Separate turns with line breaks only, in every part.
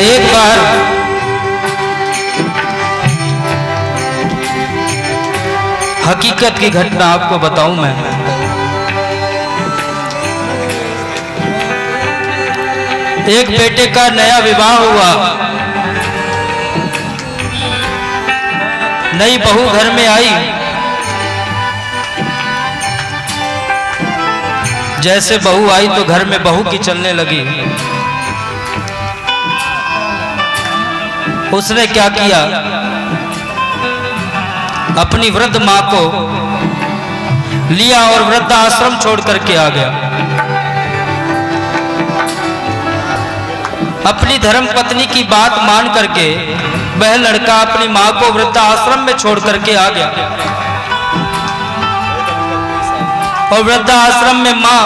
एक बार हकीकत की घटना आपको बताऊं मैं। एक बेटे का नया विवाह हुआ, नई बहू घर में आई। जैसे बहू आई तो घर में बहू की चलने लगी। उसने क्या किया, अपनी वृद्ध मां को लिया और वृद्धाश्रम छोड़ करके आ गया। अपनी धर्म पत्नी की बात मान करके वह लड़का अपनी मां को वृद्धाश्रम में छोड़ करके आ गया। और वृद्धाश्रम में मां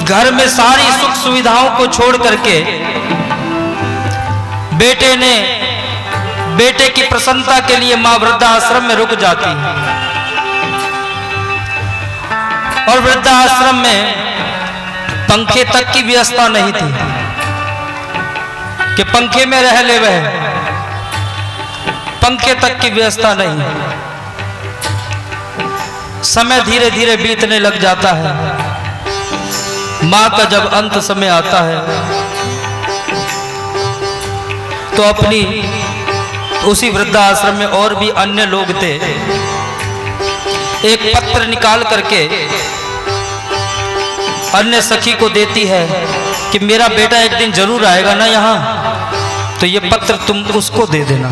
घर में सारी सुख सुविधाओं को छोड़ करके बेटे की प्रसन्नता के लिए मां वृद्धाश्रम में रुक जाती है। और वृद्धाश्रम में पंखे तक की व्यवस्था नहीं थी कि पंखे में रह ले, वह पंखे तक की व्यवस्था नहीं। समय धीरे धीरे बीतने लग जाता है। मां का जब अंत समय आता है तो अपनी उसी वृद्धाश्रम में और भी अन्य लोग थे। एक पत्र निकाल करके अन्य सखी को देती है कि मेरा बेटा एक दिन जरूर आएगा ना यहाँ, तो ये पत्र तुम उसको दे देना,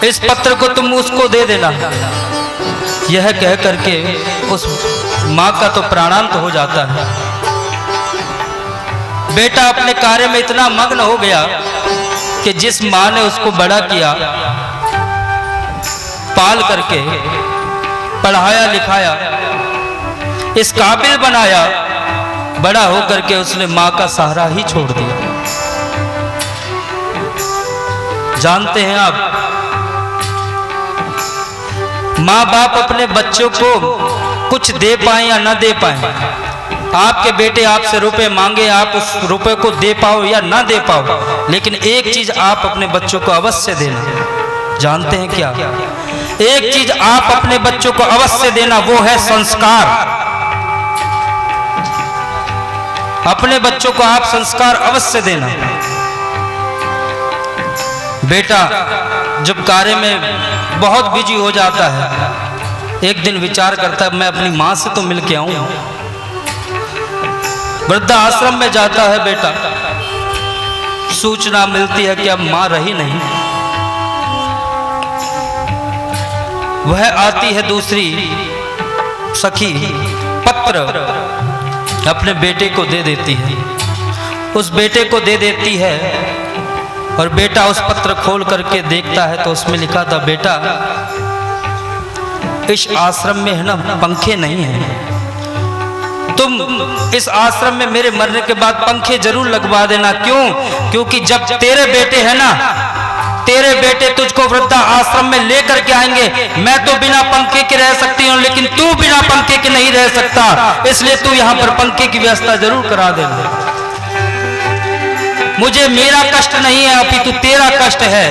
इस पत्र को तुम उसको दे देना। यह कह करके उस माँ का तो प्राणांत हो जाता है। बेटा अपने कार्य में इतना मग्न हो गया कि जिस माँ ने उसको बड़ा किया, पाल करके पढ़ाया लिखाया, इस काबिल बनाया, बड़ा होकर के उसने माँ का सहारा ही छोड़ दिया। जानते हैं आप, माँ बाप अपने बच्चों को कुछ दे पाए या ना दे पाए, आपके बेटे आपसे रुपए मांगे, आप उस रुपए को दे पाओ या ना दे पाओ, लेकिन एक चीज आप अपने बच्चों को अवश्य देना। जानते हैं क्या? एक चीज आप अपने बच्चों को अवश्य देना, वो है संस्कार। अपने बच्चों को आप संस्कार अवश्य देना। बेटा जब कार्य में बहुत बिजी हो जाता है, एक दिन विचार करता है मैं अपनी मां से तो मिल के आऊं। वृद्धाश्रम में जाता है बेटा, सूचना मिलती है कि अब मां रही नहीं। वह आती है दूसरी सखी, पत्र अपने बेटे को दे देती है, उस बेटे को दे देती है। और बेटा उस पत्र खोल करके देखता है तो उसमें लिखा था, बेटा इस आश्रम में है ना पंखे नहीं हैं, तुम इस आश्रम में मेरे मरने के बाद पंखे जरूर लगवा देना। क्यों? क्योंकि जब तेरे बेटे हैं ना, तेरे बेटे तुझको वृद्धा आश्रम में लेकर के आएंगे। मैं तो बिना पंखे के रह सकती हूँ, लेकिन तू बिना पंखे के नहीं रह सकता, इसलिए तू यहाँ पर पंखे की व्यवस्था जरूर करा देना। मुझे मेरा कष्ट नहीं है, अपितु तेरा कष्ट है।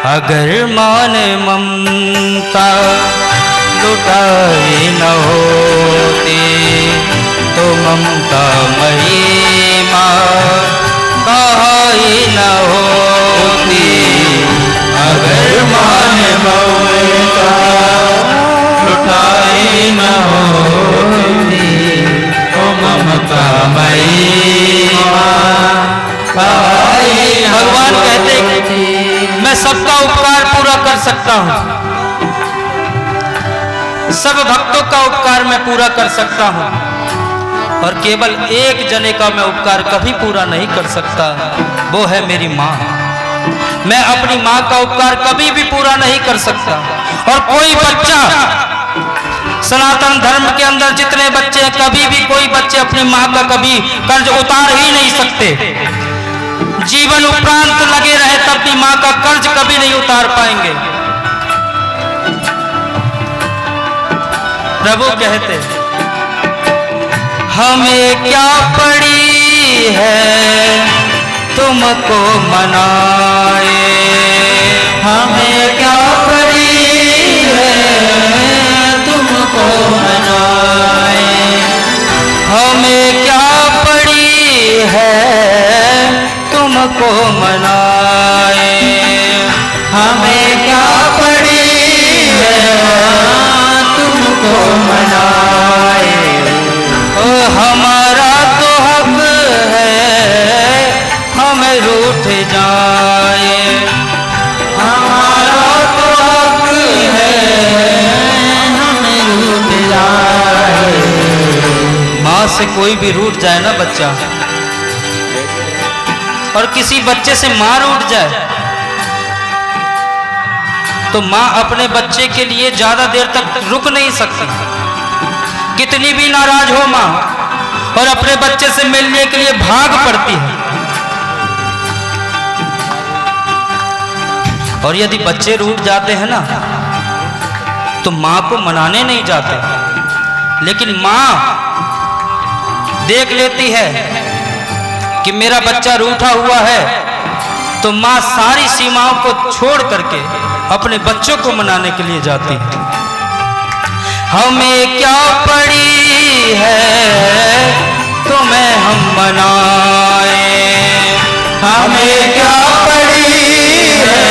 अगर मान ममता लुटाई न होती तो ममता मई माँ कहाई न होती। अगर मान ममता लुटाई न होती तो ममता मई माँ। भगवान कहते मैं सबका उपकार पूरा कर सकता हूं, सब भक्तों का उपकार मैं पूरा कर सकता हूं, और केवल एक जने का मैं उपकार कभी पूरा नहीं कर सकता, वो है मेरी मां। मैं अपनी मां का उपकार कभी भी पूरा नहीं कर सकता। और कोई बच्चा, सनातन धर्म के अंदर जितने बच्चे हैं, कभी भी कोई बच्चे अपनी मां का कभी कर्ज उतार ही नहीं सकते। जीवन उपरांत लगे रहे तब भी मां का कर्ज कभी नहीं उतार पाएंगे। प्रभु कहते हमें क्या पड़ी है तुमको मनाए,
हमें क्या पड़ी है तुमको मनाए,
हमें क्या पड़ी है तुमको मनाए,
हमें क्या पड़ी है तुमको मनाए।
ओ हमारा तो हक है हमें रूठ जाए,
हमारा तो हक है हमें रूठ जाए।
माँ से कोई भी रूठ जाए ना बच्चा, और किसी बच्चे से माँ रूठ जाए तो माँ अपने बच्चे के लिए ज्यादा देर तक रुक नहीं सकती। कितनी भी नाराज हो माँ और अपने बच्चे से मिलने के लिए भाग पड़ती है। और यदि बच्चे रूठ जाते हैं ना तो माँ को मनाने नहीं जाते, लेकिन माँ देख लेती है कि मेरा बच्चा रूठा हुआ है तो माँ सारी सीमाओं को छोड़ करके अपने बच्चों को मनाने के लिए जाती है। हमें क्या पड़ी है तुम्हें हम मनाए,
हमें क्या पड़ी है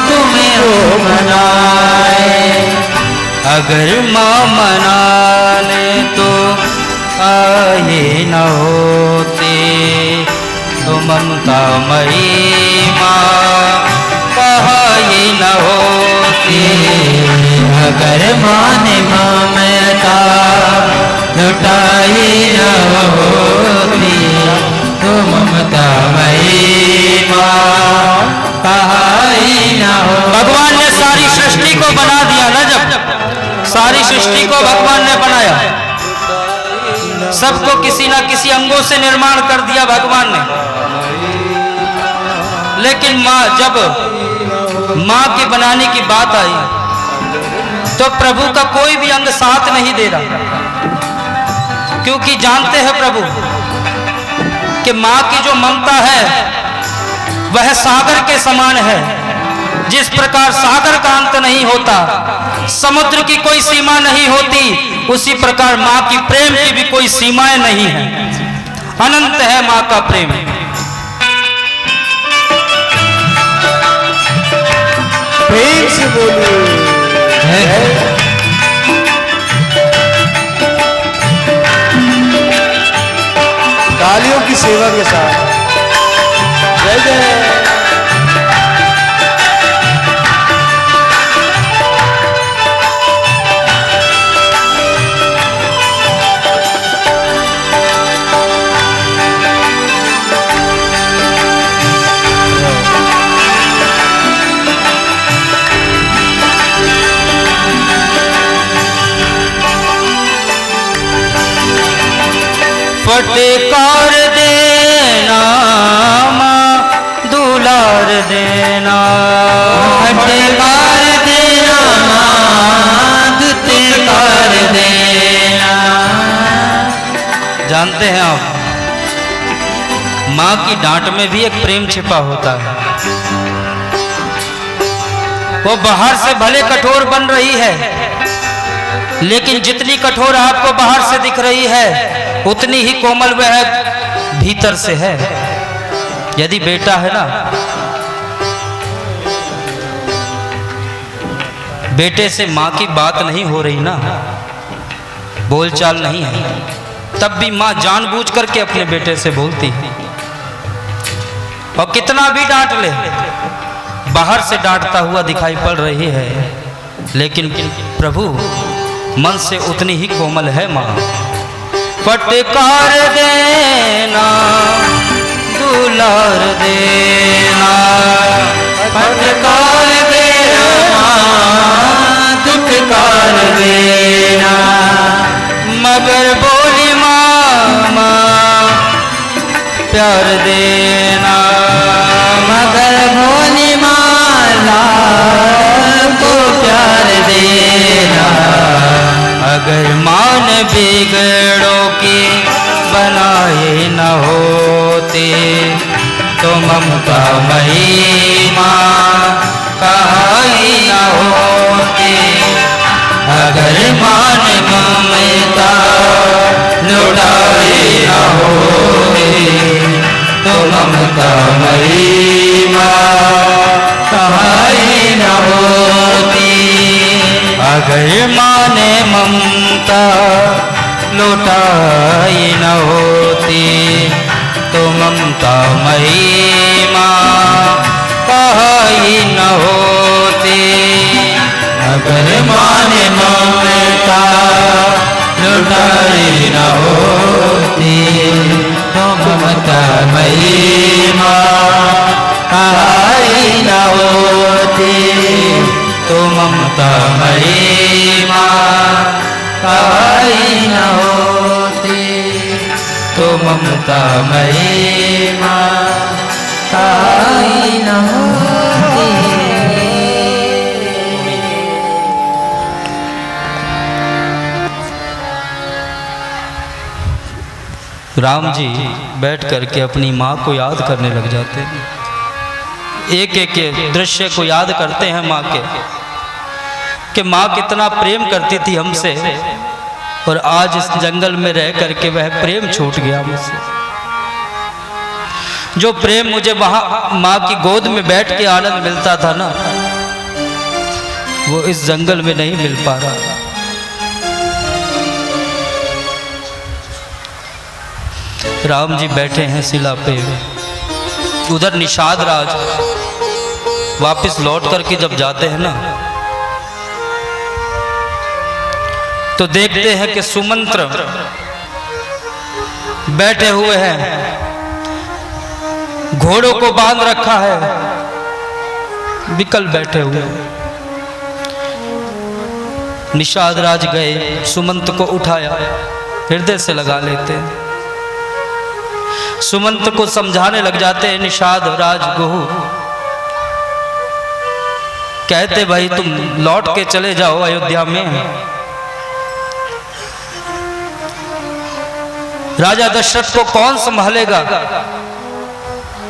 तुम्हें वो मनाए।
अगर माँ मना ले तो आए न होते, तो ममता मई माँ कहाँ ये न होती।
अगर माने ममता लुटाई न होती, तो ममता मई माँ कहाई न हो।
भगवान ने सारी सृष्टि को बना दिया ना, जब सारी सृष्टि को भगवान ने बनाया, सबको किसी ना किसी अंगों से निर्माण कर दिया भगवान ने। लेकिन माँ जब माँ के बनाने की बात आई तो प्रभु का कोई भी अंग साथ नहीं दे रहा, क्योंकि जानते हैं प्रभु कि माँ की जो ममता है वह सागर के समान है। जिस प्रकार सागर का अंत नहीं होता, समुद्र की कोई सीमा नहीं होती, उसी प्रकार माँ की प्रेम की भी कोई सीमाएं नहीं है। अनंत है माँ का प्रेम।
प्रेम से बोलो तालियों की सेवा के साथ जय जय।
फटकार देना माँ दुलार देना,
फटकार देना माँ दुत्कार देना।
जानते हैं आप, माँ की डांट में भी एक प्रेम छिपा होता है। वो बाहर से भले कठोर बन रही है, लेकिन जितनी कठोर आपको बाहर से दिख रही है उतनी ही कोमल वह भीतर से है। यदि बेटा है ना, बेटे से माँ की बात नहीं हो रही ना, बोलचाल नहीं है, तब भी माँ जानबूझ करके अपने बेटे से बोलती है। और कितना भी डांट ले, बाहर से डांटता हुआ दिखाई पड़ रही है, लेकिन प्रभु मन से उतनी ही कोमल है माँ। फटकार देना दुलार देना,
फटकार देना दुत्कार देना।
मगर बोली मामा प्यार देना,
मगर भोली माला को प्यार देना।
अगर मान बिगड़ों की बनाए न होते, तो ममता महिमा कहाई न होती। अगर मान ममता लुटाए न होते, तो ममता महिमा कहाई न होती। अगर माने ममता लुटाई न होती, तो ममता महिमा कहाई न होती। अगर माने ममता लुटाई न होती, तो ममता महिमा कहाई न होती, तो ममता महिमा कहाई न होती, तो ममता महिमा कहाई न होती। राम जी बैठ करके अपनी माँ को याद करने लग जाते हैं। एक एक दृश्य को याद करते हैं माँ के, कि माँ कितना प्रेम करती थी हमसे, और आज इस जंगल में रह करके वह प्रेम छूट गया मुझसे। जो प्रेम मुझे वहां माँ की गोद में बैठ के आनंद मिलता था ना, वो इस जंगल में नहीं मिल पा रहा। राम जी बैठे हैं शिला पे, उधर निषाद राज वापस लौट करके जब जाते हैं ना, तो देखते हैं कि सुमंत्र बैठे हुए हैं, घोड़ों को बांध रखा है, विकल बैठे हुए हैं। निषाद राज गए, सुमंत को उठाया, हृदय से लगा लेते हैं, सुमंत को समझाने लग जाते हैं। निषाद राज गुहू कहते, भाई तुम लौट के चले जाओ अयोध्या में, राजा दशरथ को कौन संभालेगा,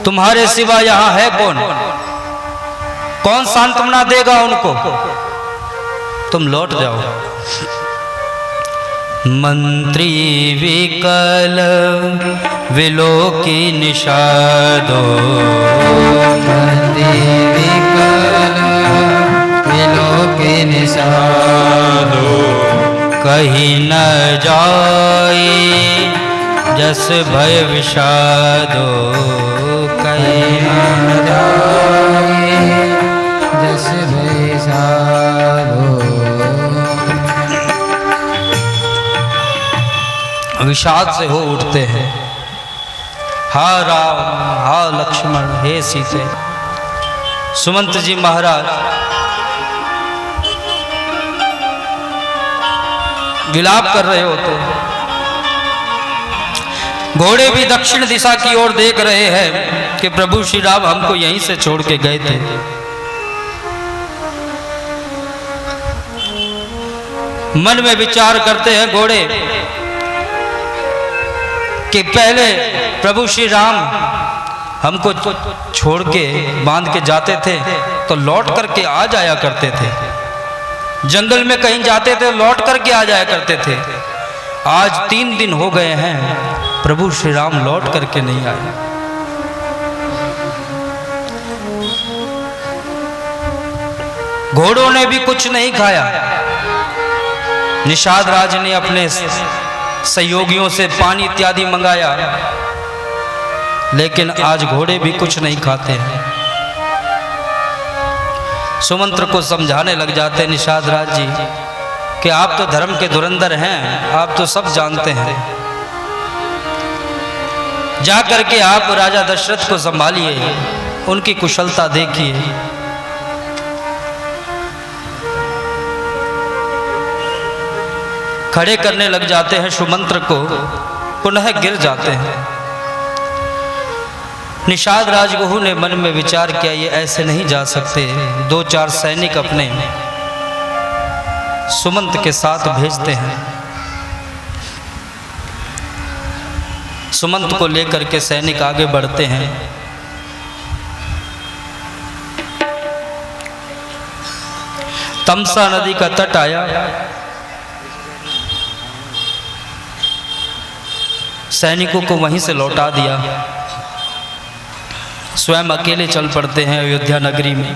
तुम्हारे सिवा यहां है कौन, कौन सांत्वना देगा उनको, तुम लौट जाओ। मंत्री विकल विलोकी निषादो,
मंत्री विकल विलोकी निषादो,
कहीं न जाए जस भय विषादो, कहीं न
जाए जस भय विषादो।
विषाद से हो उठते हैं। हा राम, हा लक्ष्मण, हे सीते। सुमंत जी महाराज विलाप कर रहे होते हैं। घोड़े भी दक्षिण दिशा की ओर देख रहे हैं कि प्रभु श्री राम हमको यहीं से छोड़ के गए थे। मन में विचार करते हैं घोड़े कि पहले प्रभु श्री राम हमको छोड़ के बांध के जाते थे तो लौट करके आ जाया करते थे, जंगल में कहीं जाते थे लौट करके आ जाया करते थे। आज 3 दिन हो गए हैं, प्रभु श्री राम लौट करके नहीं आए। घोड़ों ने भी कुछ नहीं खाया। निषाद राज ने अपने सहयोगियों से पानी इत्यादि मंगाया, लेकिन आज घोड़े भी कुछ नहीं खाते हैं। सुमंत्र को समझाने लग जाते निषाद राज जी कि आप तो धर्म के धुरंधर हैं, आप तो सब जानते हैं, जाकर के आप राजा दशरथ को संभालिए, उनकी कुशलता देखिए। खड़े करने लग जाते हैं सुमंत्र को, पुनः गिर जाते हैं। निषाद राजगुहू ने मन में विचार किया, ये ऐसे नहीं जा सकते। 2-4 सैनिक अपने सुमंत के साथ भेजते हैं। सुमंत को लेकर के सैनिक आगे बढ़ते हैं। तमसा नदी का तट आया, सैनिकों को वहीं से लौटा दिया, स्वयं अकेले चल पड़ते हैं अयोध्या नगरी में।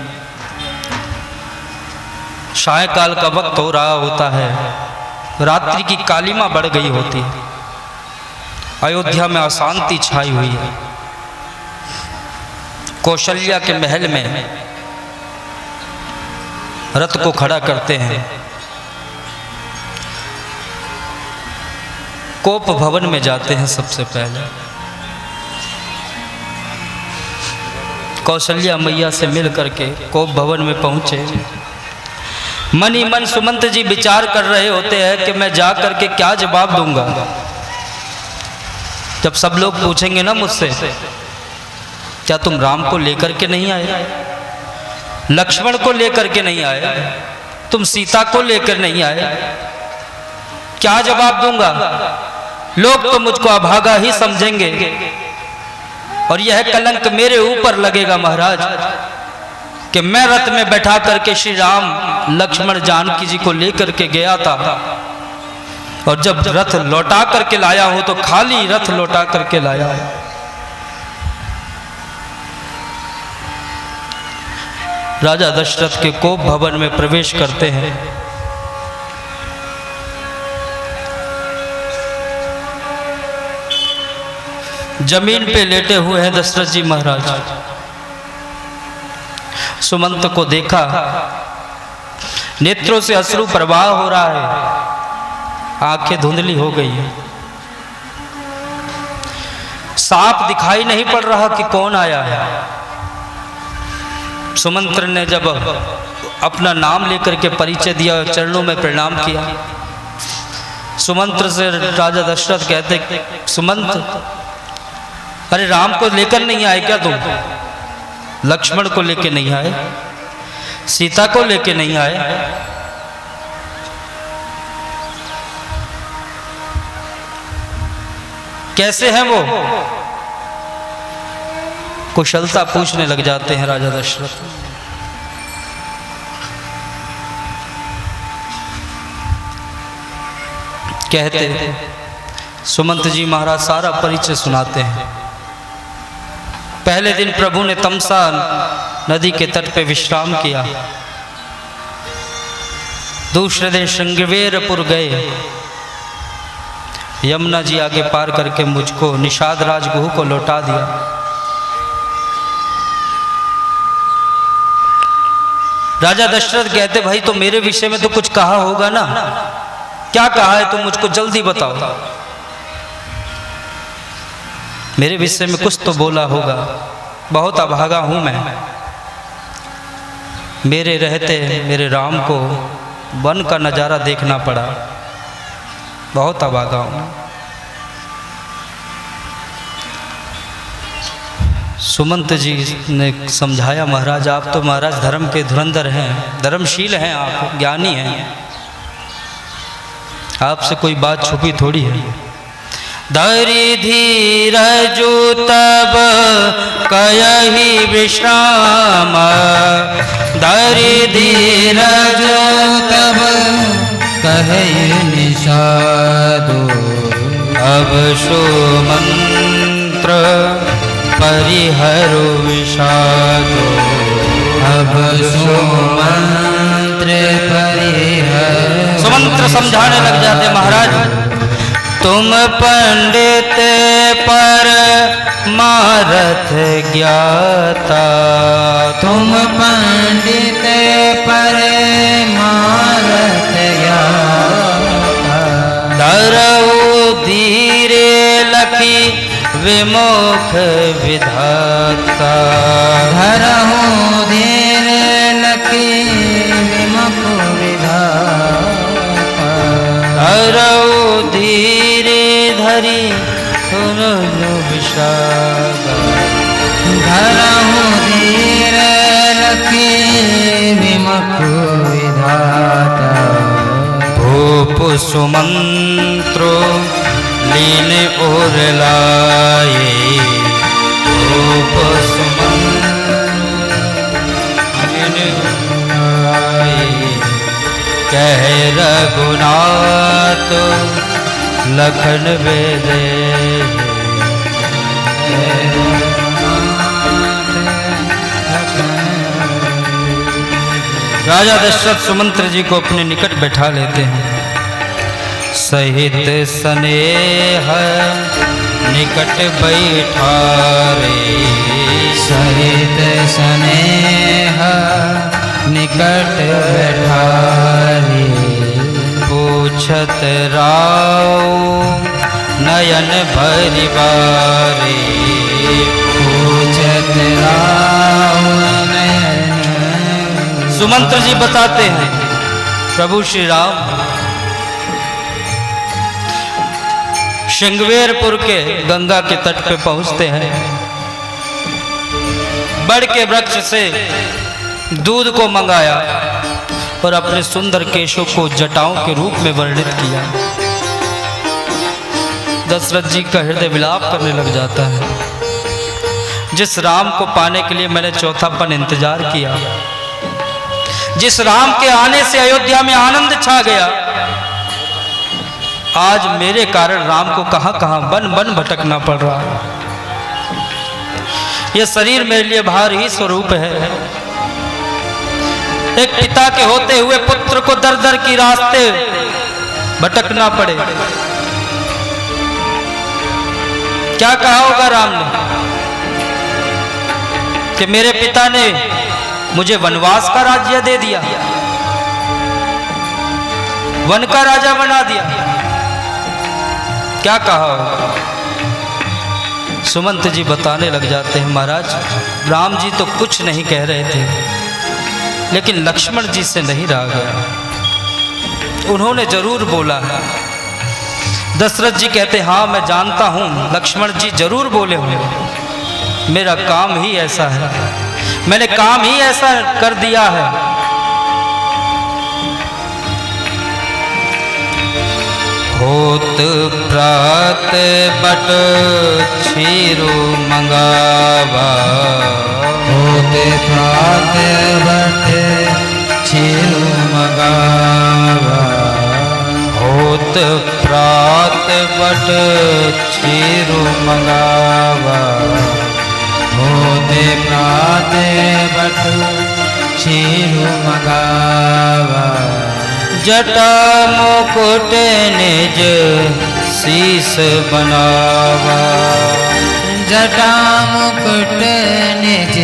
सायंकाल का वक्त हो रहा होता है, रात्रि की कालिमा बढ़ गई होती है, अयोध्या में अशांति छाई हुई है। कौशल्या के महल में रथ को खड़ा करते हैं, कोप भवन में जाते हैं। सबसे पहले कौशल्या मैया से मिल करके कोप भवन में पहुंचे। मन ही मन सुमंत जी विचार कर रहे होते हैं कि मैं जा करके क्या जवाब दूंगा जब सब लोग पूछेंगे ना मुझसे, क्या तुम राम को लेकर के नहीं आए, लक्ष्मण को लेकर के नहीं आए, तुम सीता को लेकर नहीं आए, क्या जवाब दूंगा? लोग तो मुझको अभागा ही समझेंगे और यह कलंक मेरे ऊपर लगेगा महाराज कि मैं रथ में बैठा करके श्री राम लक्ष्मण जानकी जी को लेकर के गया था और जब रथ लौटा करके लाया हूं तो खाली रथ लौटा करके लाया है। राजा दशरथ के कोप भवन में प्रवेश करते हैं। जमीन पे लेटे हुए हैं दशरथ जी महाराज। सुमंत को देखा, नेत्रों से अश्रु प्रवाह हो रहा है, आंखें धुंधली हो गई है, साफ दिखाई नहीं पड़ रहा कि कौन आया है। सुमंत्र ने जब अपना नाम लेकर के परिचय दिया, चरणों में प्रणाम किया। सुमंत्र से राजा दशरथ कहते, सुमंत अरे राम को लेकर नहीं आए क्या तुम? लक्ष्मण को लेकर नहीं आए, सीता को लेकर नहीं आए? कैसे हैं वो? कुशलता पूछने लग जाते हैं राजा दशरथ। कहते सुमंत जी महाराज सारा परिचय सुनाते हैं। पहले दिन प्रभु ने तमसा नदी के तट पे विश्राम किया, दूसरे दिन श्रृंगवेरपुर गए, यमुना जी आगे पार करके मुझको निषाद राजगुह को लौटा दिया। राजा दशरथ कहते, भाई तो मेरे विषय में तो कुछ कहा होगा ना, क्या कहा है तुम मुझको जल्दी बताओ। मेरे विषय में कुछ तो बोला होगा, बहुत अभागा हूं मैं, मेरे रहते मेरे राम को वन का नज़ारा देखना पड़ा, बहुत अभागा हूं। सुमंत जी ने समझाया, महाराज आप तो महाराज धर्म के धुरंधर हैं, धर्मशील हैं, आप ज्ञानी हैं, आपसे कोई बात छुपी थोड़ी है। धरि धीरजु तब कयहि विश्राम, धरि धीरजु
तब कहे निषादो,
अब सुमंत्र परिहरो विषादो,
अब सुमंत्र परिहरो।
सुमंत्र समझाने लग जाते, महाराज तुम पंडित पर मारथ ज्ञाता,
तुम पंडित पर मारथ ज्ञाता,
धरऊ धीरे लखी विमुख विधाता,
धरहु धीरे लखी विमुख विधाता,
धरऊ धीरे धरी सुनो विषाद,
धरहु धीरे लखी विमुख विधाता,
भूप सुमंत्रो लीन और ला रघुनाथ लखन बेदे। राजा दशरथ सुमंत्र जी को अपने निकट बैठा लेते हैं। सहित स्नेह निकट बैठारे,
सहित स्नेह निकट बैठारे।
पूछत राव नयन भरि बारे,
पूछत राव नयन।
सुमंत्र जी बताते हैं प्रभु श्री राम श्रृंगवेरपुर के गंगा के तट पे पहुंचते हैं। बड़ के वृक्ष से दूध को मंगाया और अपने सुंदर केशों को जटाओं के रूप में वर्णित किया। दशरथ जी का हृदय विलाप करने लग जाता है। जिस राम को पाने के लिए मैंने चौथापन इंतजार किया, जिस राम के आने से अयोध्या में आनंद छा गया, आज मेरे कारण राम को कहां कहां बन बन भटकना पड़ रहा है। यह शरीर मेरे लिए भार ही स्वरूप है। एक पिता के होते हुए पुत्र को दर दर की रास्ते भटकना पड़े। क्या कहा होगा राम ने कि मेरे पिता ने मुझे वनवास का राज्य दे दिया, वन का राजा बना दिया। क्या कहा होगा? सुमंत जी बताने लग जाते हैं, महाराज राम जी तो कुछ नहीं कह रहे थे, लेकिन लक्ष्मण जी से नहीं रहा गया। उन्होंने जरूर बोला है। दशरथ जी कहते हाँ मैं जानता हूं लक्ष्मण जी जरूर बोले होंगे, मेरा काम ही ऐसा है, मैंने काम ही ऐसा कर दिया है। होत प्रात बट क्षीरु मंगावा,
होत प्रात बट क्षीरु मंगावा।
होत प्रात बट क्षीरु मंगावा,
होत प्रात बट क्षीरु मंगावा।
जटा मुकुट निज शीस बनावा,
जटा मुकुट निज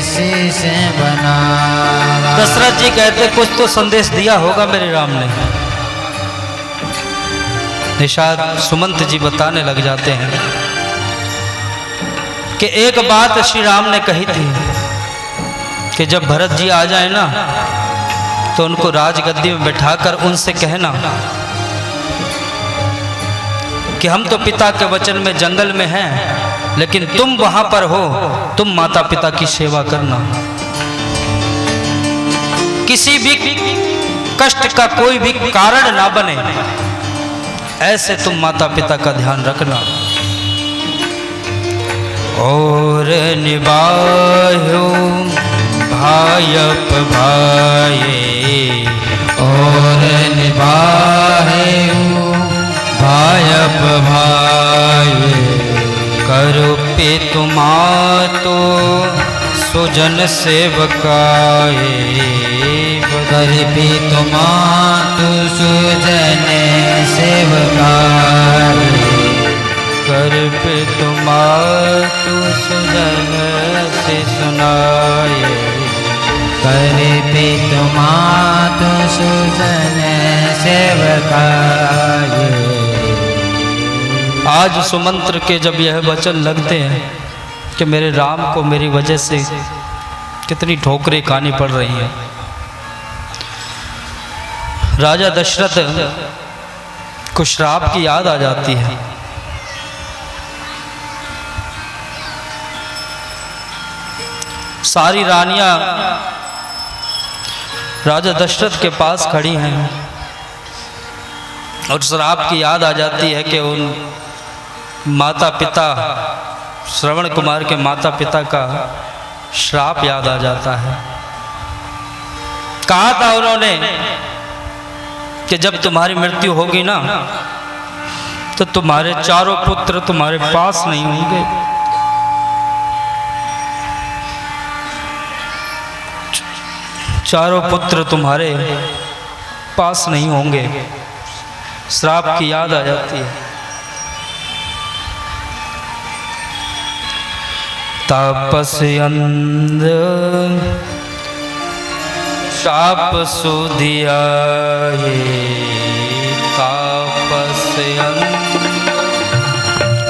शीस बनावा।
दशरथ जी कहते कुछ तो संदेश दिया होगा मेरे राम ने। निषाद सुमंत जी बताने लग जाते हैं कि एक बात श्री राम ने कही थी कि जब भरत जी आ जाए ना तो उनको राजगद्दी में बैठाकर उनसे कहना कि हम तो पिता के वचन में जंगल में हैं, लेकिन तुम वहां पर हो, तुम माता पिता की सेवा करना। किसी भी कष्ट का कोई भी कारण ना बने, ऐसे तुम माता पिता का ध्यान रखना। और निभायो भायप भाये,
और निभायो भायप भाये।
करो पे तुमातो सुजन सेवकाए,
कर पे तुमातो सुजन सेवकाए।
कर पे तुमातो सुजन से सुनाए,
कर पे तुमातो सुजन सेवकाए।
आज सुमंत्र के जब यह वचन लगते हैं कि मेरे राम को मेरी वजह से कितनी ठोकरें खानी पड़ रही हैं, राजा दशरथ को श्राप की याद आ जाती है। सारी रानियां राजा दशरथ के पास खड़ी हैं और श्राप की याद आ जाती है कि उन माता पिता श्रवण कुमार के माता पिता का श्राप याद आ जाता है। कहा था उन्होंने कि जब तुम्हारी मृत्यु होगी ना तो तुम्हारे चारों पुत्र तुम्हारे पास नहीं होंगे। चारों पुत्र तुम्हारे पास नहीं होंगे। श्राप की याद आ जाती है। तापस्यंद शाप सुधिया तापस्यंद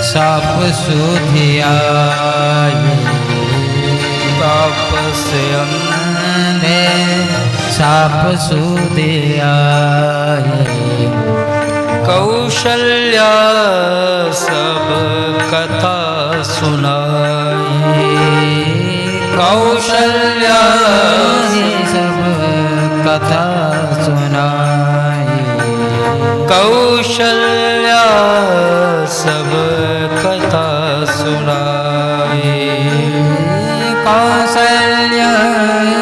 साप सुधिया
तापस्यंद
साप सुधिया
कौशल्या सब कथा सुनाई। कौशल्या
सब कथा सुनाई।
कौशल्या सब कथा सुनाई।
कौशल्या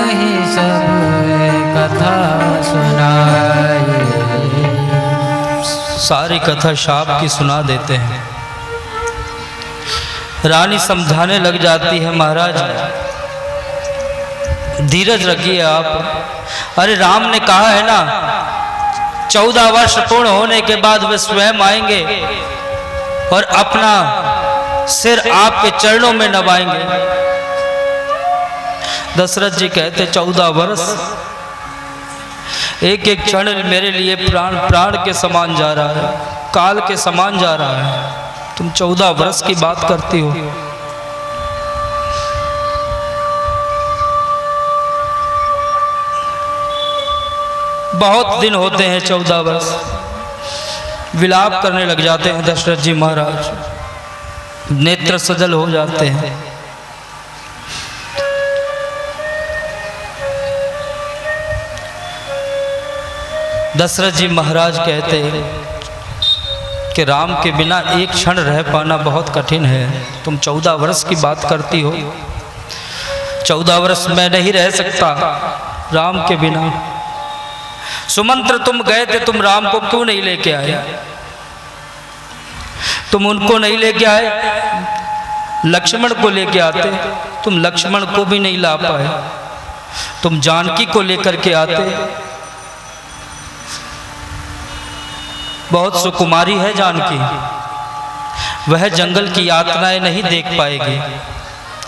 ही सब कथा सुनाई।
सारी कथा शाप की सुना देते हैं। रानी समझाने लग जाती है, महाराज धीरज रखिए आप। अरे राम ने कहा है ना 14 वर्ष पूर्ण होने के बाद वे स्वयं आएंगे और अपना सिर आपके चरणों में नवाएंगे। दशरथ जी कहते 14 वर्ष, एक एक क्षण मेरे लिए प्राण प्राण के समान जा रहा है, काल के समान जा रहा है। तुम 14 वर्ष की बात करती हो। बहुत दिन होते हैं 14 वर्ष। विलाप करने लग जाते हैं दशरथ जी महाराज, नेत्र सजल हो जाते हैं। दशरथ जी महाराज कहते हैं कि राम के बिना एक क्षण रह पाना बहुत कठिन है। तुम 14 वर्ष की बात करती हो। 14 वर्ष मैं नहीं रह सकता राम के बिना। सुमंत्र तुम गए थे, तुम राम को क्यों नहीं लेके आए? तुम उनको नहीं लेके आए, लक्ष्मण को लेके आते। तुम लक्ष्मण को भी नहीं ला पाए। तुम जानकी को लेकर के आते। बहुत सुकुमारी है जानकी, वह जंगल की यातनाएं नहीं देख पाएगी।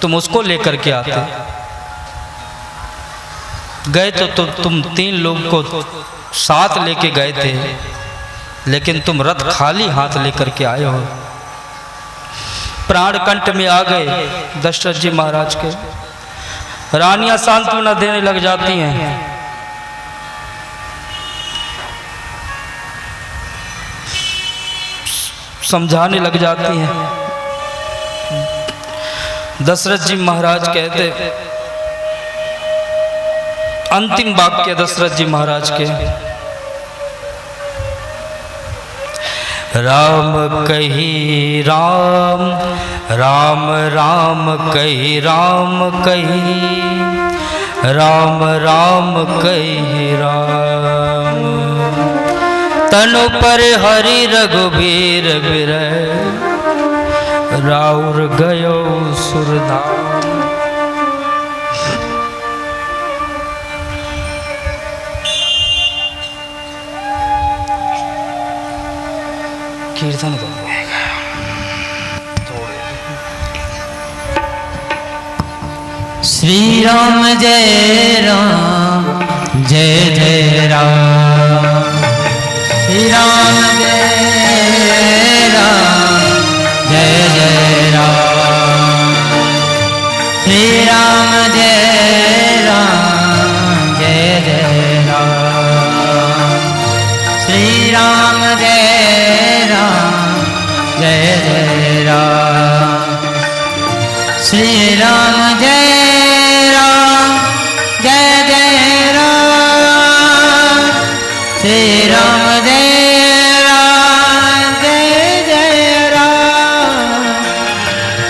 तुम उसको लेकर के आते। गए तो तुम 3 लोग को साथ लेके गए थे, लेकिन तुम रथ खाली हाथ लेकर के आए हो। प्राण कंठ में आ गए दशरथ जी महाराज के। रानियां सांत्वना देने लग जाती हैं। समझाने लग जाती हैं। दशरथ जी महाराज कहते, अंतिम वाक्य दशरथ जी महाराज के, राम कही राम, राम राम कही राम कही, राम राम कही राम। तनु पर हरि रघुबीर बिरह, राउर गयो सुरधाम। कीर्तन कर
श्री राम जय राम, जय जय राम। श्री राम जय राम, जय जय राम। श्री राम जय राम, जय जय राम। श्री राम जय राम, जय जय राम। श्री राम जय राम, जय जय राम। श्री राम जय राम, जय जय राम।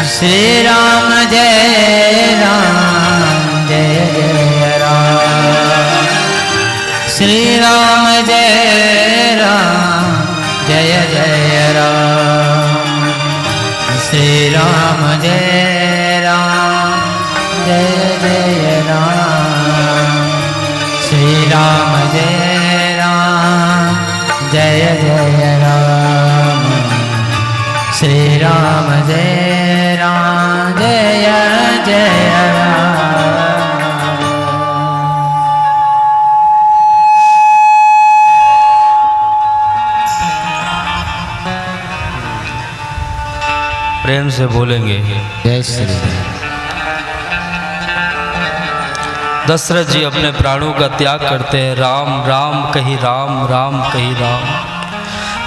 श्री राम जय राम, जय जय राम। श्री राम जय राम जय जय राम श्री राम जय राम जय जय राम श्री राम जय राम जय जय राम श्री राम जय राम जय जय राम।
प्रेम से बोलेंगे
जय श्री राम।
दशरथ जी अपने प्राणों का त्याग करते हैं। राम राम कही राम, राम कही राम,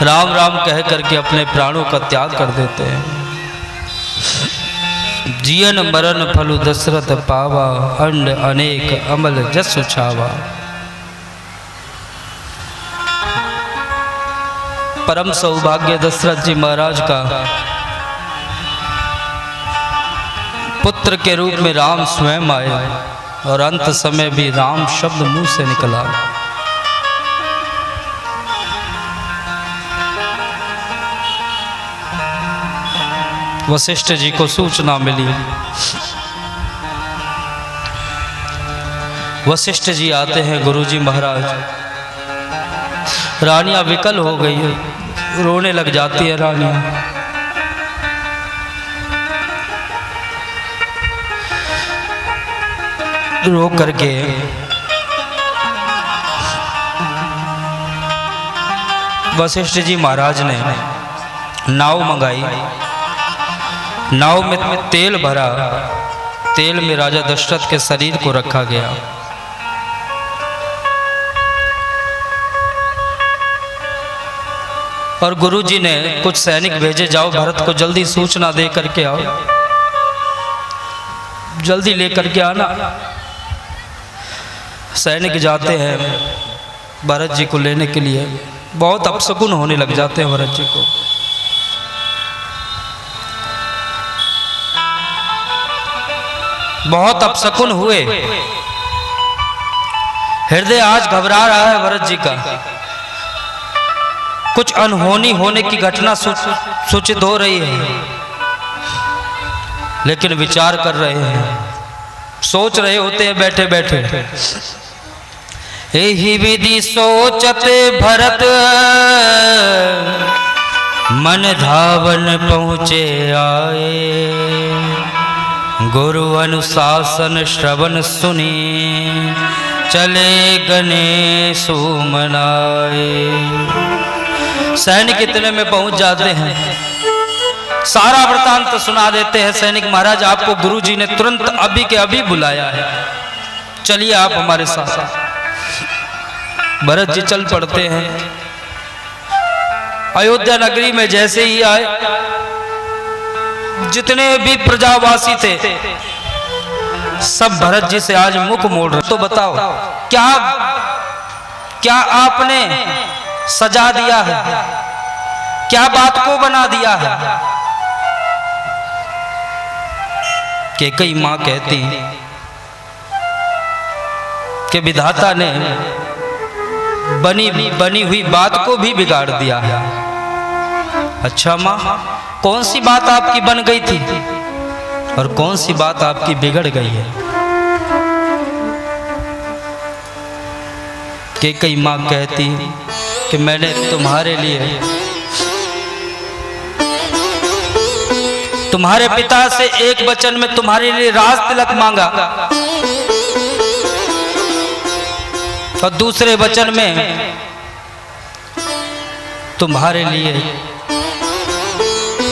राम राम कह करके अपने प्राणों का त्याग कर देते हैं। जियन मरण फलु दशरथ पावा, अंड अनेक अमल जसु छावा। परम सौभाग्य दशरथ जी महाराज का पुत्र के रूप में राम स्वयं आए और अंत समय भी राम शब्द मुंह से निकला। वशिष्ठ जी को सूचना मिली। वशिष्ठ जी आते हैं, गुरुजी महाराज रानियां विकल हो गई है, रोने लग जाती है रानियां। रो करके वशिष्ठ जी महाराज ने नाव मंगाई। नाव में तेल भरा, तेल में राजा दशरथ के शरीर को रखा गया। और गुरुजी ने कुछ सैनिक भेजे, जाओ भरत को जल्दी सूचना दे करके आओ, जल्दी लेकर के आना। सैनिक जाते हैं भरत जी को लेने के लिए। बहुत अपशकुन होने लग जाते हैं भरत जी को। बहुत अपशकुन हुए। हृदय आज घबरा रहा है भरत जी का। कुछ अनहोनी होने की घटना सूचित हो रही है, लेकिन विचार कर रहे हैं, सोच रहे होते हैं बैठे बैठे। यही विधि सोचते भरत मन धावन पहुँचे आए। गुरु अनुशासन श्रवण सुनी चले गणेश मनाए। सैनिक इतने में पहुंच जाते हैं, सारा वृतांत सुना देते हैं। सैनिक महाराज आपको गुरुजी ने तुरंत अभी के अभी बुलाया है, चलिए आप हमारे साथ। भरत जी चल पड़ते हैं। अयोध्या नगरी में जैसे ही आए, जितने भी प्रजावासी थे सब भरत जी से आज मुख मोड़ रहे। तो बताओ क्या क्या आपने सजा दिया है, क्या बात को बना दिया है? कि कई मां कहती कि विधाता ने बनी हुई बात को भी बिगाड़ दिया है। अच्छा मां, कौन सी बात आपकी बन गई थी और कौन सी बात आपकी बिगड़ गई है? कि कई मां कहती कि मैंने तुम्हारे लिए तुम्हारे पिता से एक वचन में तुम्हारे लिए राज तिलक मांगा और दूसरे वचन में तुम्हारे लिए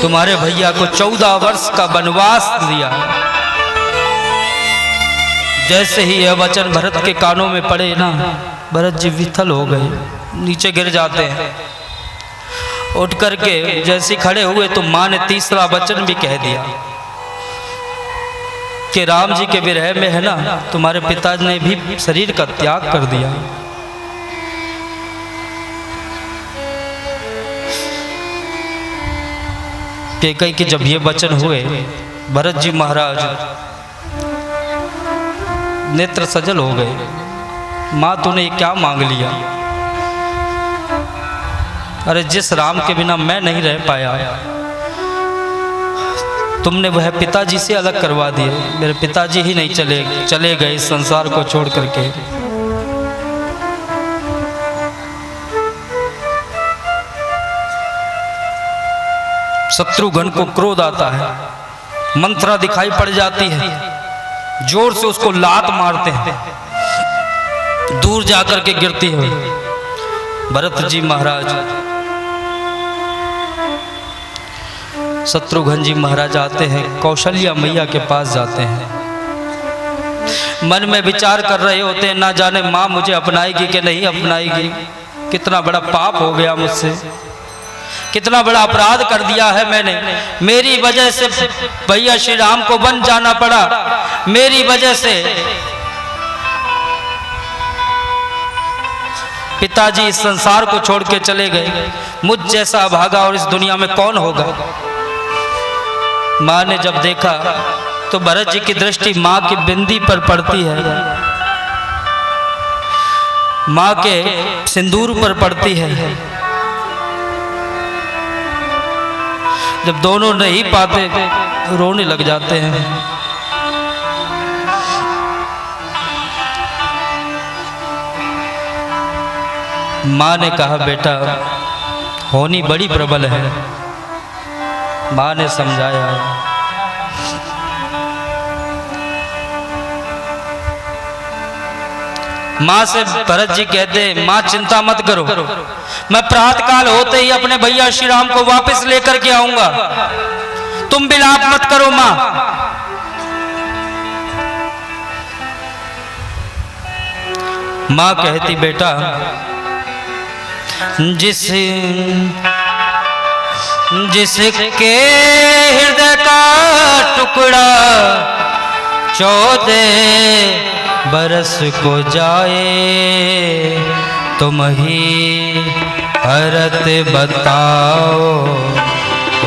तुम्हारे भैया को 14 वर्ष का वनवास दिया। जैसे ही यह वचन भरत के कानों में पड़े ना, भरत जी विथल हो गए, नीचे गिर जाते हैं। उठ करके जैसे खड़े हुए तो मां ने तीसरा वचन भी कह दिया कि राम जी के विरह में है ना, तुम्हारे पिता ने भी शरीर का त्याग कर दिया। कैकेयी के जब ये वचन हुए, भरत जी महाराज नेत्र सजल हो गए। माँ तूने क्या मांग लिया? अरे जिस राम के बिना मैं नहीं रह पाया, तुमने वह पिताजी से अलग करवा दिए। मेरे पिताजी ही नहीं चले गए इस संसार को छोड़ करके। शत्रुघ्न को क्रोध आता है, मंत्रा दिखाई पड़ जाती है, जोर से उसको लात मारते हैं, दूर जाकर के गिरती है। भरत जी महाराज, शत्रुघ्न जी महाराज आते हैं, कौशल्या मैया के पास जाते हैं, मन में विचार कर रहे होते हैं, ना जाने माँ मुझे अपनाएगी कि नहीं अपनाएगी। कितना बड़ा पाप हो गया मुझसे, कितना बड़ा अपराध कर दिया है मैंने। मेरी वजह से भैया श्री राम को वन जाना पड़ा, मेरी वजह से पिताजी इस संसार को छोड़ के चले गए। मुझ जैसा अभागा और इस दुनिया में कौन होगा। माँ ने जब देखा तो भरत जी की दृष्टि माँ की बिंदी पर पड़ती है, माँ के सिंदूर पर पड़ती है। जब दोनों नहीं पाते रोने लग जाते हैं। माँ ने कहा बेटा होनी बड़ी प्रबल है। माँ ने समझाया। माँ से भरत जी कहते माँ चिंता मत करो, मैं प्रातःकाल होते ही अपने भैया श्री राम को वापस लेकर के आऊंगा, तुम विलाप मत करो माँ। माँ कहती बेटा जिसके हृदय का टुकड़ा 14 बरस को जाए, तुम ही भरत बताओ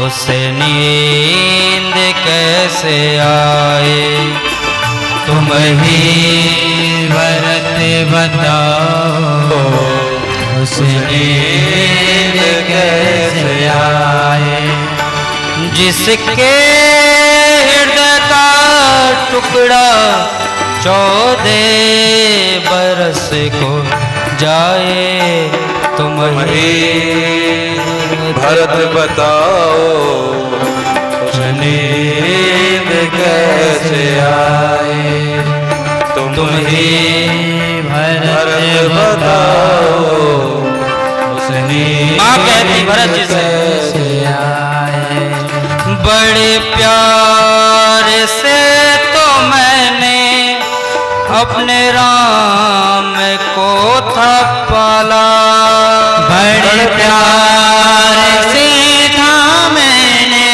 उसे नींद कैसे आए।
तुम ही भरत बताओ उसे नींद कैसे आए।
जिसके हृदय का टुकड़ा 14 बरस को जाए, तुम ही
भरत बताओ नींद कैसे आए। तुम ही
भरत बताओ
माँ कहती भरत जी से
आए।
बड़े प्यार से तो मैंने अपने राम को था पाला,
बड़े प्यार से था मैंने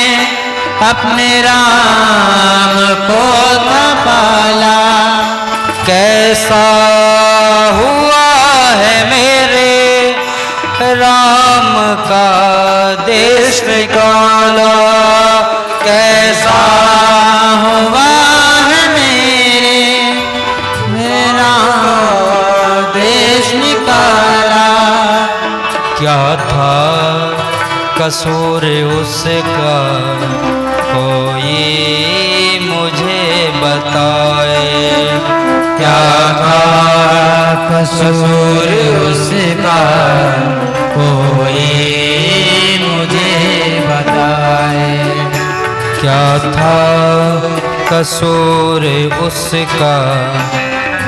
अपने राम को था पाला।
कैसा हुआ है मेरे राम का देश निकाला, कैसा
हुआ है मेरा देश निकाला।
क्या था कसूर उसका कोई मुझे बताए।
क्या था कसूर उसका कोई मुझे बताए।
क्या था कसूर उसका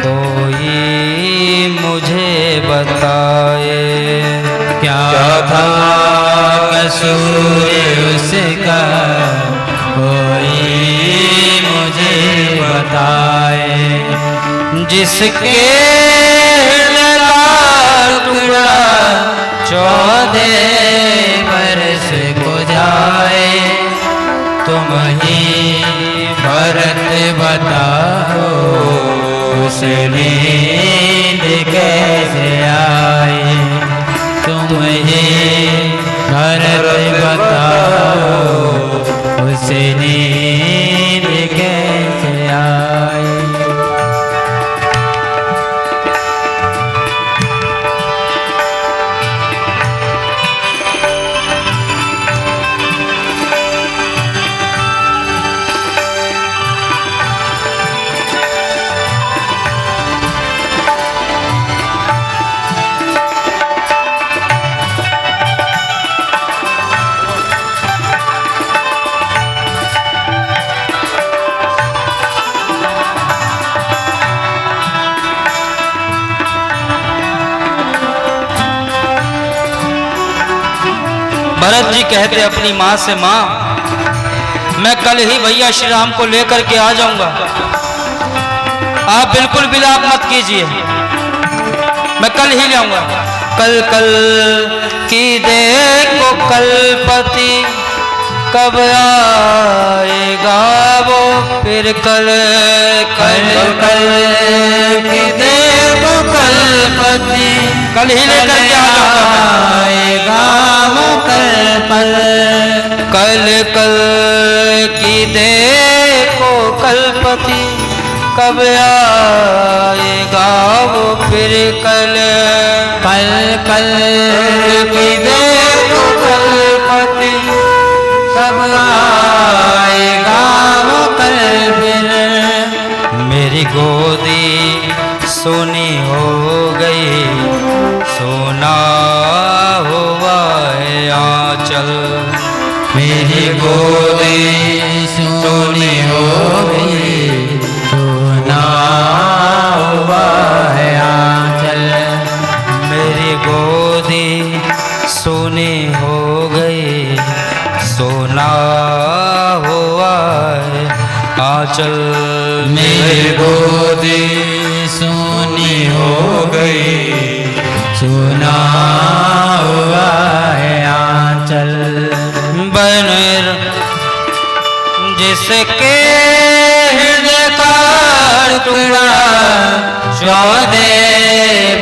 कोई मुझे बताए।
क्या था कसूर उसका कोई मुझे बताए।
जिसके हृदय का टुकड़ा
14 बरस को जाए, तुम ही भरत बताओ उसे नींद कैसे आए। तुम ही भरत बताओ उसे नींद कैसे आए।
भरत जी कहते अपनी माँ से, माँ मैं कल ही भैया श्री राम को लेकर के आ जाऊंगा, आप बिल्कुल विलाप मत कीजिए, मैं कल ही ले आऊंगा। कल कल की देखो कलपति, कब आएगा वो फिर कल। कल कल की देखो कलपति, कल ही लेकर के आ जाऊंगा,
वो कल
कल कल की देखो कलपति, कब आएगा वो फिर कल।
कल कल की देखो कलपति, कब आएगा वो कल फिर।
मेरी गोदी सोनी हो गई, सोना हुआ है आंचल।
मेरी गोदी सोनी हो गई, सोना हुआ है आंचल।
मेरी गोदी सोनी हो गई, सोना हुआ है आंचल।
मेरी गोदी सोनी हो गई, सोना हुआ है आंचल।
बन जिसके हृदय का टुकड़ा
14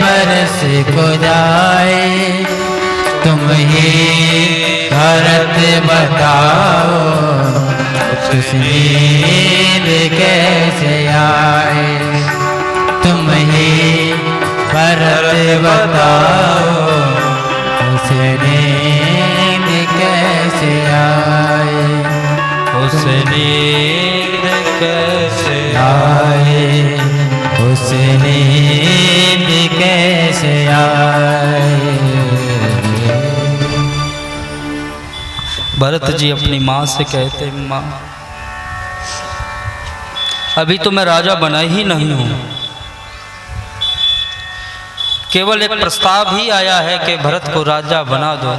बरस को जाए, तुम ही भरत बताओ, उस नींद कैसे आए। तुम ही भरत बताओ, उस नींद कैसे आए।
उस नींद कैसे
आए, उस नींद कैसे आए।
भरत जी अपनी माँ से कहते, माँ अभी तो मैं राजा बना ही नहीं हूं, केवल एक प्रस्ताव ही आया है कि भरत को राजा बना दो।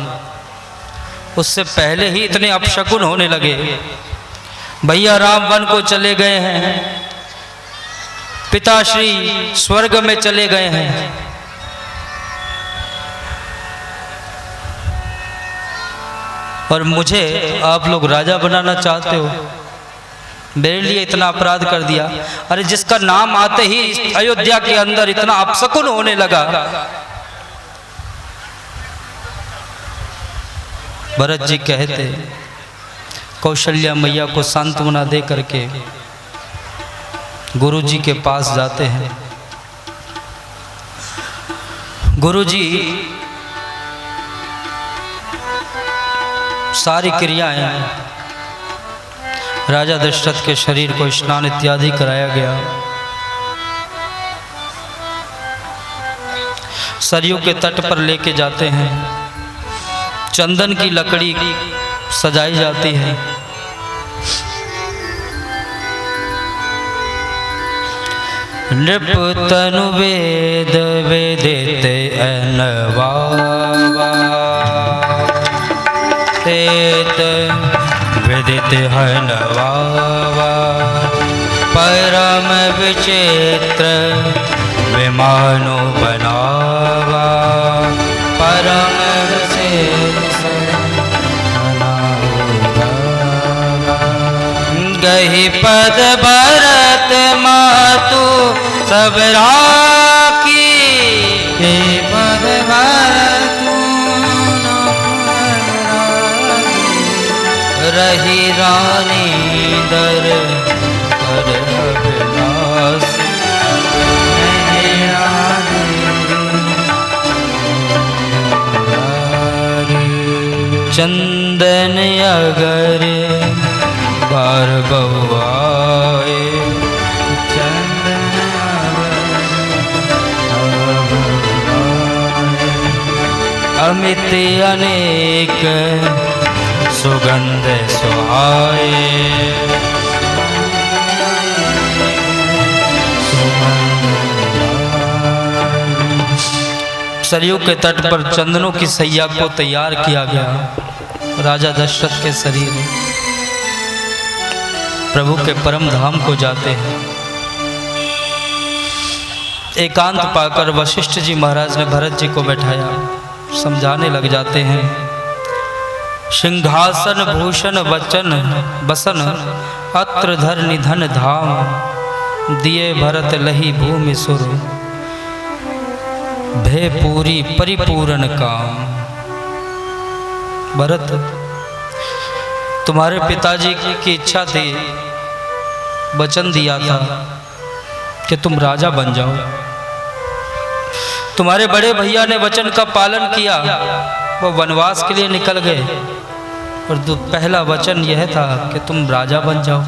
उससे पहले ही इतने अपशकुन होने लगे। भैया राम वन को चले गए हैं, पिताश्री स्वर्ग में चले गए हैं, और मुझे आप लोग राजा बनाना चाहते हो। मेरे लिए इतना अपराध कर दिया। अरे जिसका नाम आते ही अयोध्या के अंदर इतना अपशकुन होने लगा। भरत जी कहते, कौशल्या मैया को सांत्वना दे करके गुरु जी के पास जाते हैं। गुरु जी सारी क्रियाएं, राजा दशरथ के शरीर को स्नान इत्यादि कराया गया, सरयू के तट पर लेके जाते हैं, चंदन की लकड़ी सजाई जाती है, नृप तनु वेद वेदिते अनवावा, तेत विदित हनवावा, परम विचित्र विमानो बनावा, परम विचित्र गही पद भरत मातु सब राखी,
पद भरत
रही रानी दर कर अभिलाष, चंदन अगर बार बउआए, अमित अनेक सुगंध सुहाए, सरयू के तट पर चंदनों की सैया को तैयार किया गया। राजा दशरथ के शरीर प्रभु के परम धाम को जाते हैं। एकांत पाकर वशिष्ठ जी महाराज ने भरत जी को बैठाया, समझाने लग जाते हैं। सिंहासन भूषण वचन बसन अत्र धर निधन धाम, दिए भरत लही भूमि सुर, भय पूरी परिपूर्ण काम। भरत, तुम्हारे पिताजी की इच्छा थी, वचन दिया था कि तुम राजा बन जाओ। तुम्हारे बड़े भैया ने वचन का पालन किया, वो वनवास के लिए निकल गए, और पहला वचन यह था कि तुम राजा बन जाओ।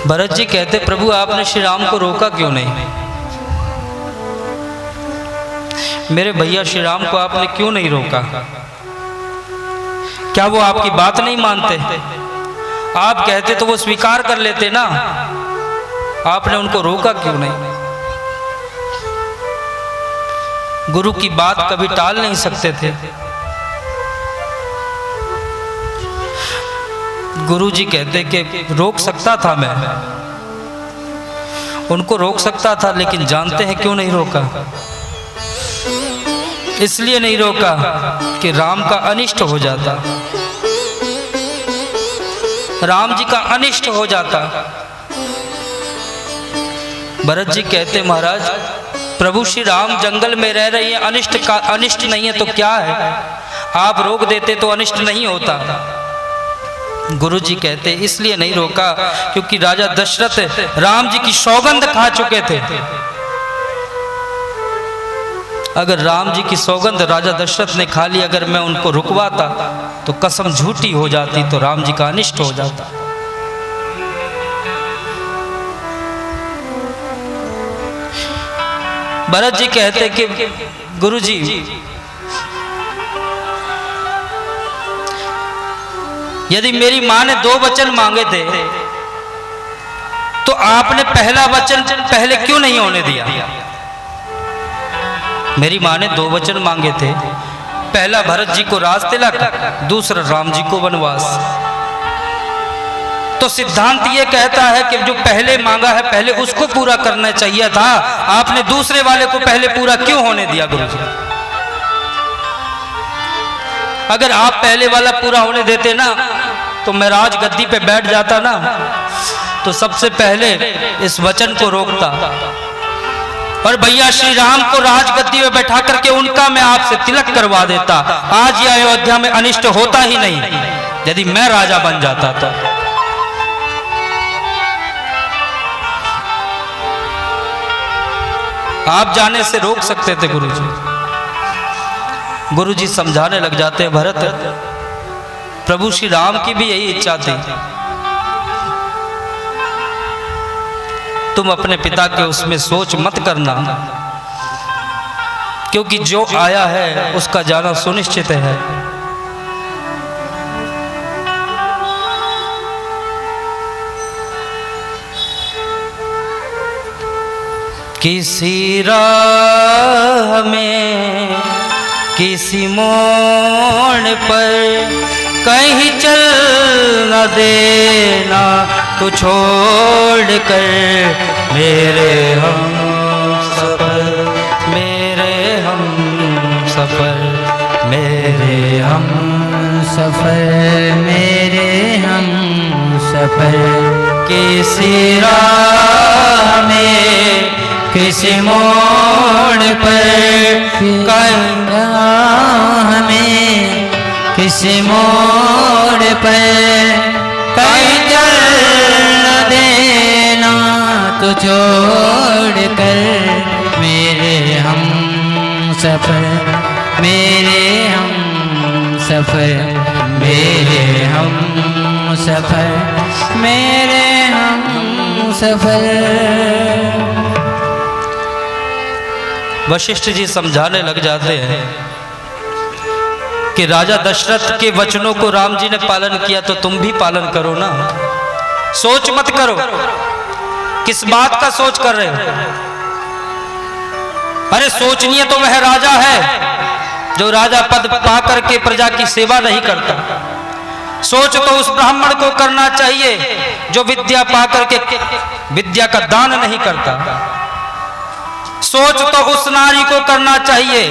भरत जी कहते, प्रभु आपने श्री राम को रोका क्यों नहीं? मेरे भैया श्री राम को आपने क्यों नहीं रोका? क्या वो आपकी बात नहीं मानते? आप कहते तो वो स्वीकार कर लेते ना, आपने उनको रोका क्यों नहीं? गुरु की बात कभी टाल नहीं सकते थे। गुरु जी कहते कि रोक सकता था मैं, उनको रोक सकता था, लेकिन जानते हैं क्यों नहीं रोका? इसलिए नहीं रोका कि राम का अनिष्ट हो जाता, राम जी का अनिष्ट हो जाता। भरत जी कहते, महाराज प्रभु श्री राम जंगल में रह रहे हैं, अनिष्ट का अनिष्ट नहीं है तो क्या है? आप रोक देते तो अनिष्ट नहीं होता। गुरु जी कहते, इसलिए नहीं रोका क्योंकि राजा दशरथ राम जी की सौगंध खा चुके थे। अगर राम जी की सौगंध राजा दशरथ ने खा ली, अगर मैं उनको रुकवाता तो कसम झूठी हो जाती, तो राम जी का अनिष्ट हो जाता। भरत जी कहते कि गुरु जी, यदि मेरी मां ने 2 वचन मांगे थे तो आपने पहला वचन पहले क्यों नहीं होने दिया? मेरी मां ने 2 वचन मांगे थे, पहला भरत जी को राज तिलक, दूसरा राम जी को वनवास। तो सिद्धांत ये कहता है कि जो पहले मांगा है पहले उसको पूरा करना चाहिए था, आपने दूसरे वाले को पहले पूरा क्यों होने दिया? गुरु जी, अगर आप पहले वाला पूरा होने देते ना तो मैं राज गद्दी पे बैठ जाता ना, तो सबसे पहले इस वचन को रोकता और भैया श्री राम को राजगद्दी में बैठा करके उनका मैं आपसे तिलक करवा देता। आज ये अयोध्या में अनिष्ट होता ही नहीं यदि मैं राजा बन जाता तो। आप जाने से रोक सकते थे गुरुजी। गुरुजी समझाने लग जाते हैं, भरत प्रभु श्री राम की भी यही इच्छा थी, तुम अपने पिता के उसमें सोच मत करना, क्योंकि जो आया है उसका जाना सुनिश्चित है। किसी राह में किसी मोड़ पर कहीं चल न देना तू छोड़ कर, मेरे हम सफर, मेरे हम सफर, मेरे हम
सफर, मेरे हम सफर,
किसी राह में
किसी मोड़ पर
कहीं
हमें किसी मोड़ पर कहीं चल न देना तो छोड़ कर, मेरे हम सफर, मेरे हम सफर, मेरे हम सफर, मेरे हम सफर।
वशिष्ठ जी समझाने लग जाते हैं कि राजा दशरथ के वचनों को राम जी ने पालन किया तो तुम भी पालन करो ना, सोच मत करो। किस बात का सोच कर रहे हो? अरे सोचनीय तो वह राजा है जो राजा पद पा करके प्रजा की सेवा नहीं करता। सोच तो उस ब्राह्मण को करना चाहिए जो विद्या पा करके विद्या का दान नहीं करता। सोच तो उस नारी को करना चाहिए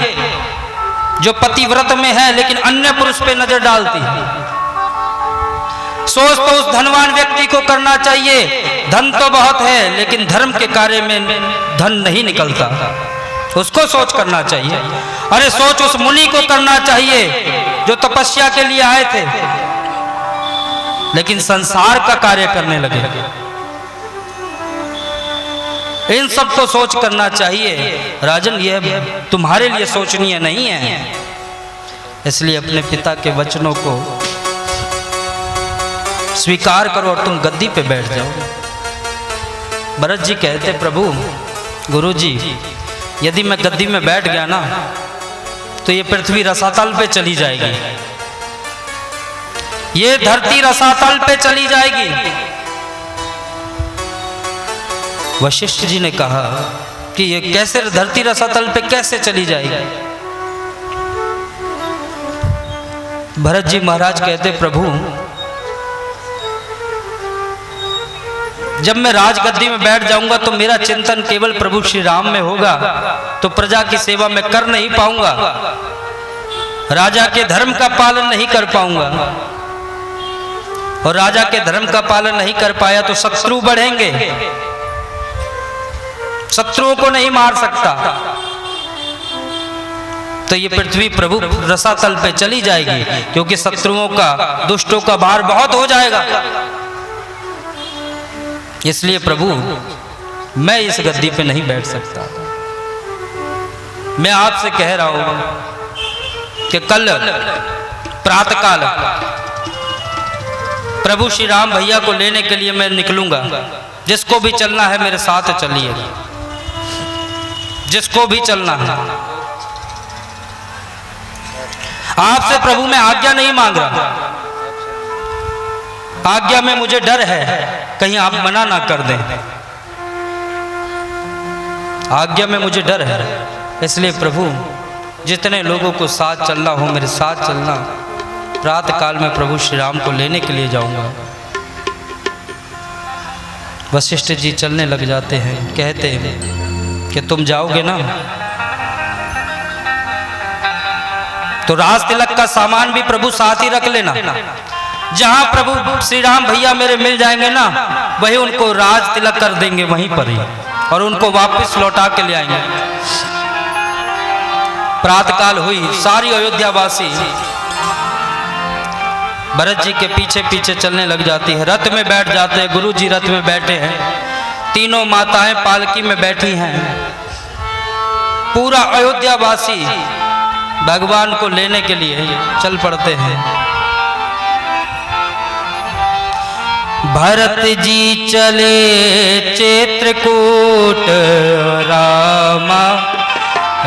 जो पतिव्रत में है लेकिन अन्य पुरुष पे नजर डालती है। सोच तो उस धनवान व्यक्ति को करना चाहिए, धन तो बहुत है लेकिन धर्म के कार्य में धन नहीं निकलता, उसको सोच करना चाहिए। अरे सोच उस मुनि को करना चाहिए जो तपस्या के लिए आए थे लेकिन संसार का कार्य करने लगे। इन सब को सोच करना चाहिए। राजन, यह तुम्हारे लिए सोचनीय नहीं है, इसलिए अपने पिता के वचनों को स्वीकार करो और तुम गद्दी पे बैठ जाओ। भरत जी कहते, प्रभु गुरु जी, यदि मैं गद्दी में बैठ गया ना तो ये पृथ्वी रसातल पे चली जाएगी, ये धरती रसातल पे चली जाएगी। वशिष्ठ जी ने कहा कि ये कैसे धरती रसातल पे कैसे चली जाएगी? भरत जी महाराज कहते, प्रभु जब मैं राजगद्दी में बैठ जाऊंगा तो मेरा चिंतन केवल प्रभु श्री राम में होगा, तो प्रजा की सेवा मैं कर नहीं पाऊंगा, राजा के धर्म का पालन नहीं कर पाऊंगा, और राजा के धर्म का पालन नहीं कर पाया तो शत्रु बढ़ेंगे, शत्रुओं को नहीं मार सकता, तो ये पृथ्वी प्रभु रसातल पे चली जाएगी, क्योंकि शत्रुओं का, दुष्टों का भार बहुत हो जाएगा। इसलिए प्रभु मैं इस गद्दी पे नहीं बैठ सकता। मैं आपसे कह रहा हूं कि कल प्रातःकाल प्रभु श्री राम भैया को लेने के लिए मैं निकलूंगा। जिसको भी चलना है मेरे साथ चलिए, जिसको भी चलना है। आपसे प्रभु मैं आज्ञा नहीं मांग रहा, आज्ञा में मुझे डर है कहीं आप मना ना कर दें, आज्ञा में मुझे डर है। इसलिए प्रभु जितने लोगों को साथ चलना हो मेरे साथ चलना। रात काल में प्रभु श्री राम को लेने के लिए जाऊंगा। वशिष्ठ जी चलने लग जाते हैं, कहते हैं कि तुम जाओगे ना तो राज तिलक का सामान भी प्रभु साथ ही रख लेना। जहां प्रभु श्री राम भैया मेरे मिल जाएंगे ना, वही उनको राज तिलक कर देंगे वहीं पर ही, और उनको वापस लौटा के ले आएंगे। प्रातःकाल हुई, सारी अयोध्यावासी भरत जी के पीछे पीछे चलने लग जाती है। रथ में बैठ जाते हैं, गुरु जी रथ में बैठे हैं, तीनों माताएं पालकी में बैठी हैं। पूरा अयोध्यावासी भगवान को लेने के लिए चल पड़ते हैं। भरत जी चले चित्रकूट, रामा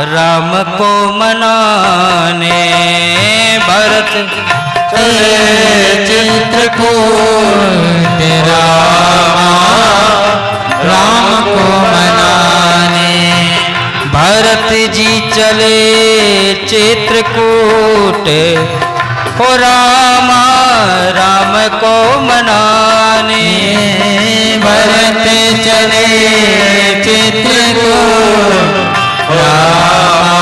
राम को मनाने। भरत
चले चित्रकूट, रामा राम को मनाने।
भरत जी चले चित्रकूट, हो रामा राम को मनाने।
भरत चले चित्रकूट, रामा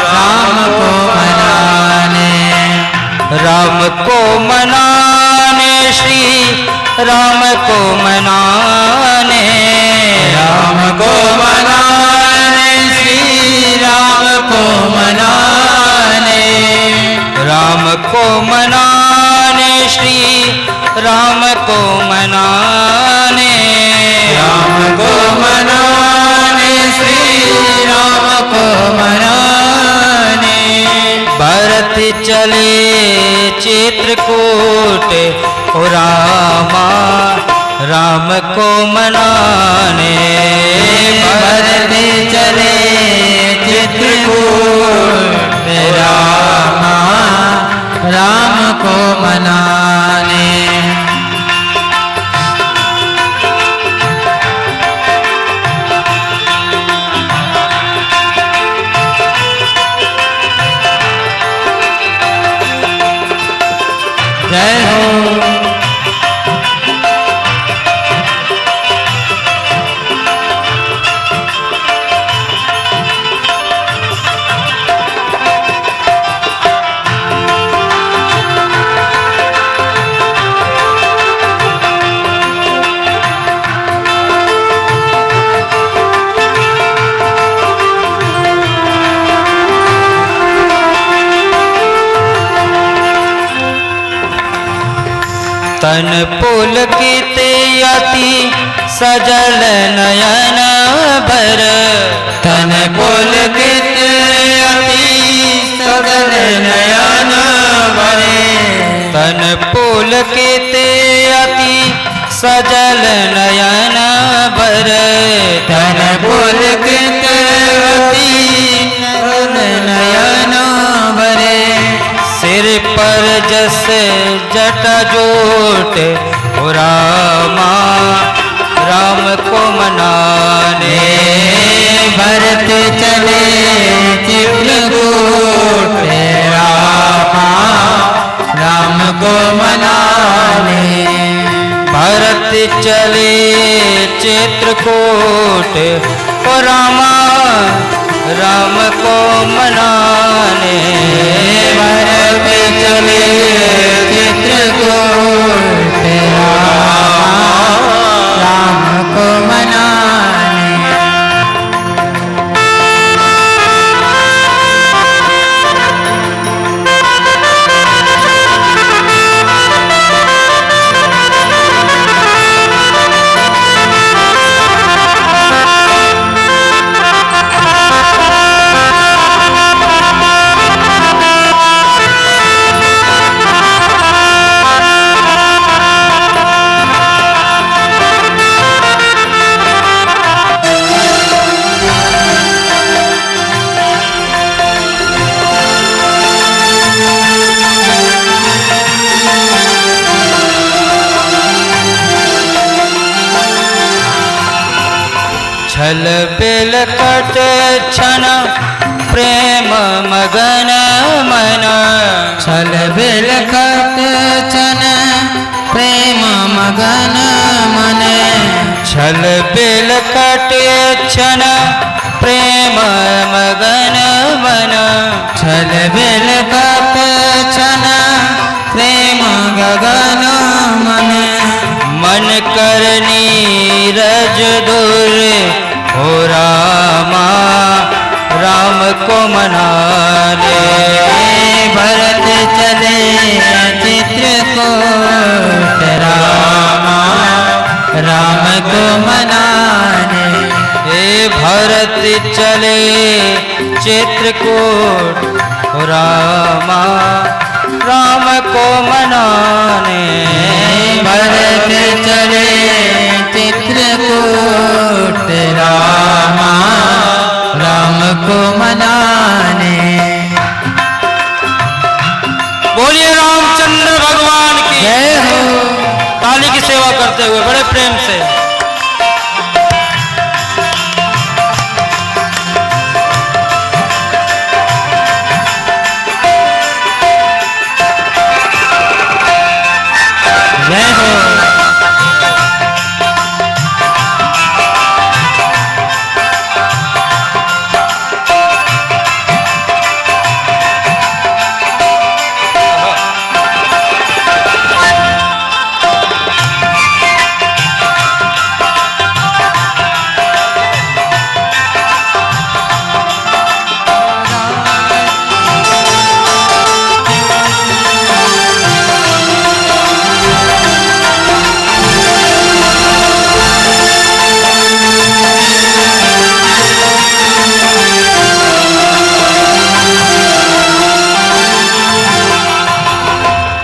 राम को मनाने।
राम को मनाने, श्री राम को मनाने।
राम को मनाने, श्री राम को मनाने।
राम को मनाने, श्री राम को मनाने।
राम को मनाने, श्री राम को मनाने।
भरत चले चित्रकूट, ओ रामा राम को मनाने।
भरत चले चित्रकूट, रामा राम को मनाने। जय हो।
तन पुलकित अति सजल नयन भर,
तन पुलकित अति सजल नयन भरे,
तन पुलकित अति सजल नयन भर,
तन पुलकित अति सजल नयन भरे,
सिर पर जस जटा जोट हो रामा राम को मनाने,
भरत चले चित्रकूट रामा राम को मनाने,
भरत चले चित्रकूट हो रामा राम को मनाने,
भरत चले चित्रकूट रामा राम को मनाने।
छल बेल कट छन प्रेम मगन मन,
छल बेल कट छन प्रेम मगन मन,
छल बेल कट छन प्रेम मगन मन,
छल बेल कट छन प्रेम गगन मन,
मन कर नीरज दूर हो रामा राम को मनाने,
भरत चले चित्रकूट रामा राम को मनाने,
हे भरत चले चित्रकूट हो रामा राम को मनाने,
भरत चले चित्रकूट रामा राम को मनाने।
बोलिए रामचंद्र भगवान की
जय हो।
ताली की सेवा करते हुए बड़े प्रेम से।
जय हो।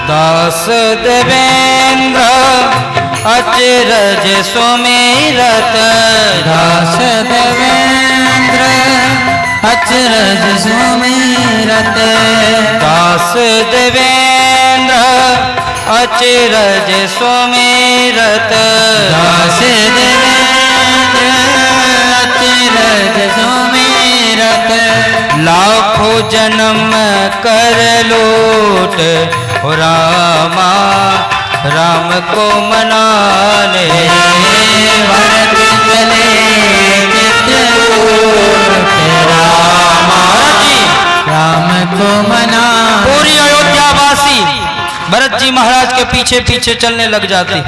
दास देवेंद्र अचरज सुमिरत,
दास देवेंद्र अचरज सुमिरत,
दास देवेंद्र अचरज सुमिरत,
दास देवेंद्र अचरज सुमिरत,
लाखों जन्म कर लूट हो रामा राम को मनाने
भरत चले चित्रकूट रामा राम को मना।
पूरी अयोध्या वासी भरत जी महाराज के पीछे पीछे चलने लग जाते।